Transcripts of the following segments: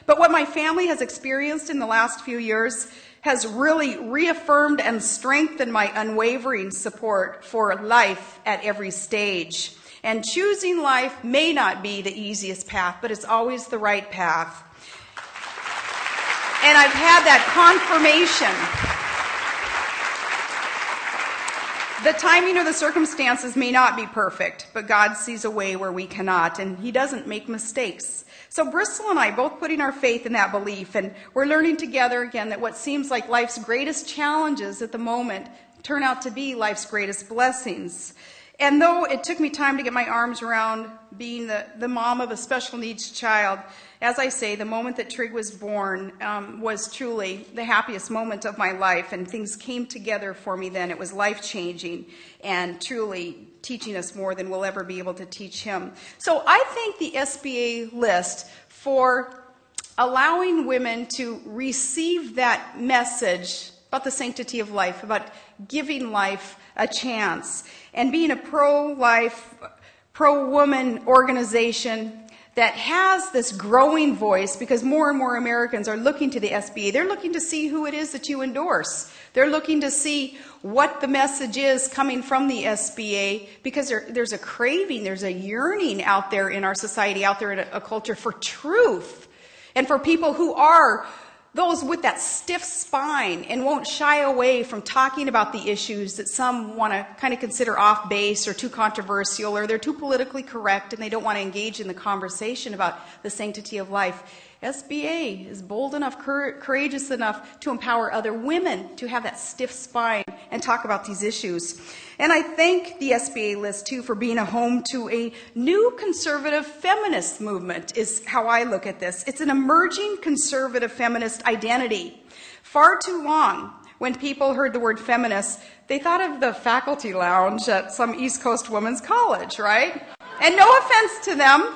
But what my family has experienced in the last few years has really reaffirmed and strengthened my unwavering support for life at every stage. And choosing life may not be the easiest path, but it's always the right path. And I've had that confirmation. The timing or the circumstances may not be perfect, but God sees a way where we cannot, and He doesn't make mistakes. So Bristol and I both putting our faith in that belief, and we're learning together again that what seems like life's greatest challenges at the moment turn out to be life's greatest blessings. And though it took me time to get my arms around being the mom of a special needs child, as I say, the moment that Trig was born was truly the happiest moment of my life, and things came together for me then. It was life-changing and truly teaching us more than we'll ever be able to teach him. So I thank the SBA list for allowing women to receive that message about the sanctity of life, about giving life a chance, and being a pro-life, pro-woman organization that has this growing voice, because more and more Americans are looking to the SBA. They're looking to see who it is that you endorse. They're looking to see what the message is coming from the SBA, because there's a craving, there's a yearning out there in our society, out there in a culture for truth, and for people who are those with that stiff spine and won't shy away from talking about the issues that some want to kind of consider off base or too controversial, or they're too politically correct and they don't want to engage in the conversation about the sanctity of life. SBA is bold enough, courageous enough to empower other women to have that stiff spine and talk about these issues. And I thank the SBA list, too, for being a home to a new conservative feminist movement, is how I look at this. It's an emerging conservative feminist identity. Far too long, when people heard the word feminist, they thought of the faculty lounge at some East Coast women's college, right? And no offense to them.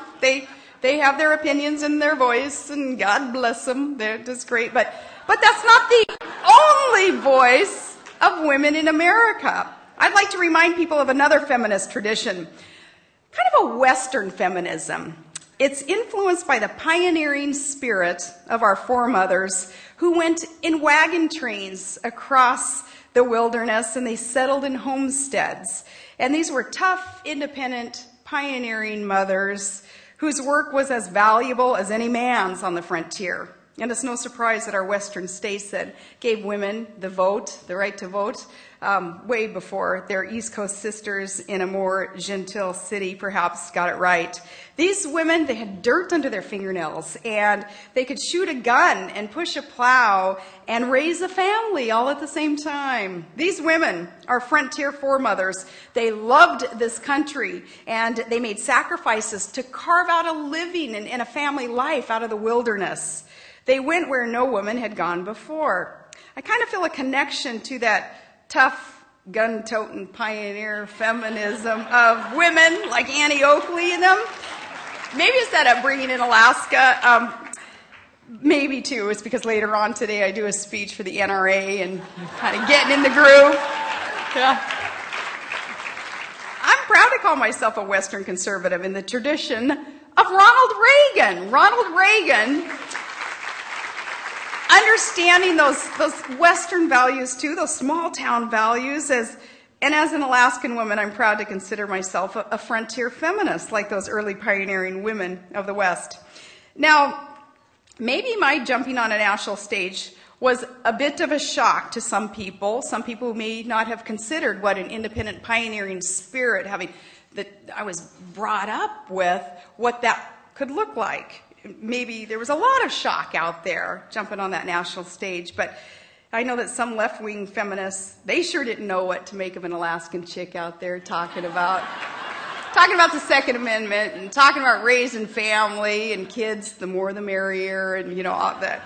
They have their opinions and their voice, and God bless them. They're just great. But that's not the only voice of women in America. I'd like to remind people of another feminist tradition, kind of a Western feminism. It's influenced by the pioneering spirit of our foremothers, who went in wagon trains across the wilderness, and they settled in homesteads. And these were tough, independent, pioneering mothers whose work was as valuable as any man's on the frontier. And it's no surprise that our Western states that gave women the vote, the right to vote, way before their East Coast sisters in a more genteel city perhaps got it right. These women, they had dirt under their fingernails, and they could shoot a gun and push a plow and raise a family all at the same time. These women, our frontier foremothers, they loved this country, and they made sacrifices to carve out a living and a family life out of the wilderness. They went where no woman had gone before. I kind of feel a connection to that tough, gun-toting pioneer feminism of women like Annie Oakley and them. Maybe it's that upbringing in Alaska. Maybe, too, it's because later on today I do a speech for the NRA and kind of getting in the groove. Yeah. I'm proud to call myself a Western conservative in the tradition of Ronald Reagan. Ronald Reagan, understanding those Western values too, those small town values, and as an Alaskan woman, I'm proud to consider myself a frontier feminist, like those early pioneering women of the West. Now, maybe my jumping on a national stage was a bit of a shock to some people who may not have considered what an independent pioneering spirit, that I was brought up with, what that could look like. Maybe there was a lot of shock out there jumping on that national stage, but I know that some left-wing feminists, they sure didn't know what to make of an Alaskan chick out there talking about the Second Amendment and talking about raising family and kids, the more the merrier, and all that.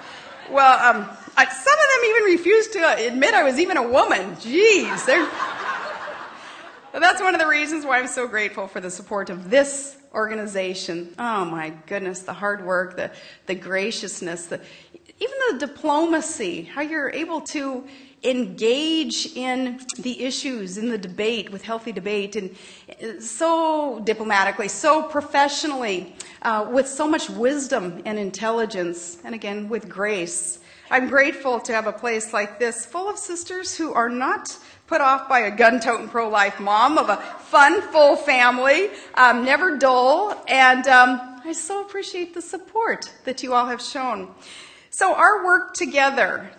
Well, some of them even refused to admit I was even a woman. Jeez, that's one of the reasons why I'm so grateful for the support of this organization. Oh my goodness, the hard work, the graciousness, even the diplomacy, how you're able to engage in the issues, in the debate, with healthy debate, and so diplomatically, so professionally, with so much wisdom and intelligence, and again, with grace. I'm grateful to have a place like this full of sisters who are not put off by a gun-toting pro-life mom, of a fun, full family, never dull, and I so appreciate the support that you all have shown. So our work together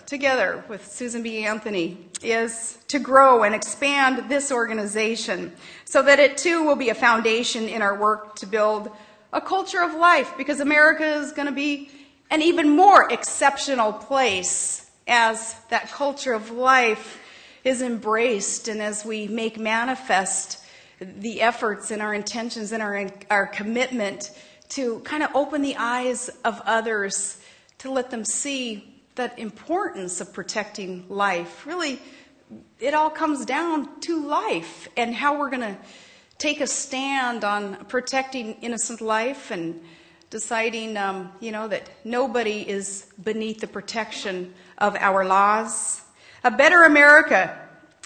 with Susan B. Anthony, is to grow and expand this organization so that it too will be a foundation in our work to build a culture of life, because America is going to be an even more exceptional place as that culture of life is embraced, and as we make manifest the efforts and our intentions and our commitment to kind of open the eyes of others, to let them see that importance of protecting life. Really, it all comes down to life and how we're going to take a stand on protecting innocent life and deciding, that nobody is beneath the protection of our laws. A better America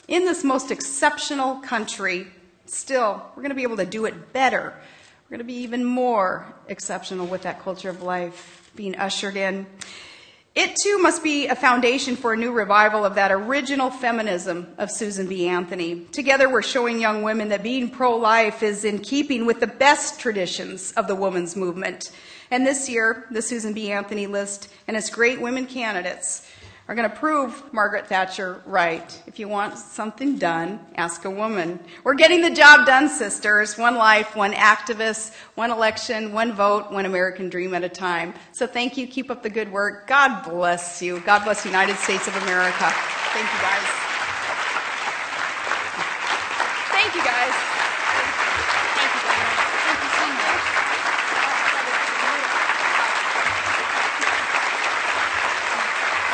in this most exceptional country. Still, we're going to be able to do it better. We're going to be even more exceptional with that culture of life being ushered in. It too must be a foundation for a new revival of that original feminism of Susan B. Anthony. Together we're showing young women that being pro-life is in keeping with the best traditions of the women's movement. And this year, the Susan B. Anthony list and its great women candidates are going to prove Margaret Thatcher right. If you want something done, ask a woman. We're getting the job done, sisters. One life, one activist, one election, one vote, one American dream at a time. So thank you. Keep up the good work. God bless you. God bless the United States of America. Thank you, guys. Thank you, guys. Thank you, guys. Thank you so much.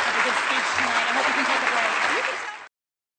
Have a good speech tonight. I hope you can take a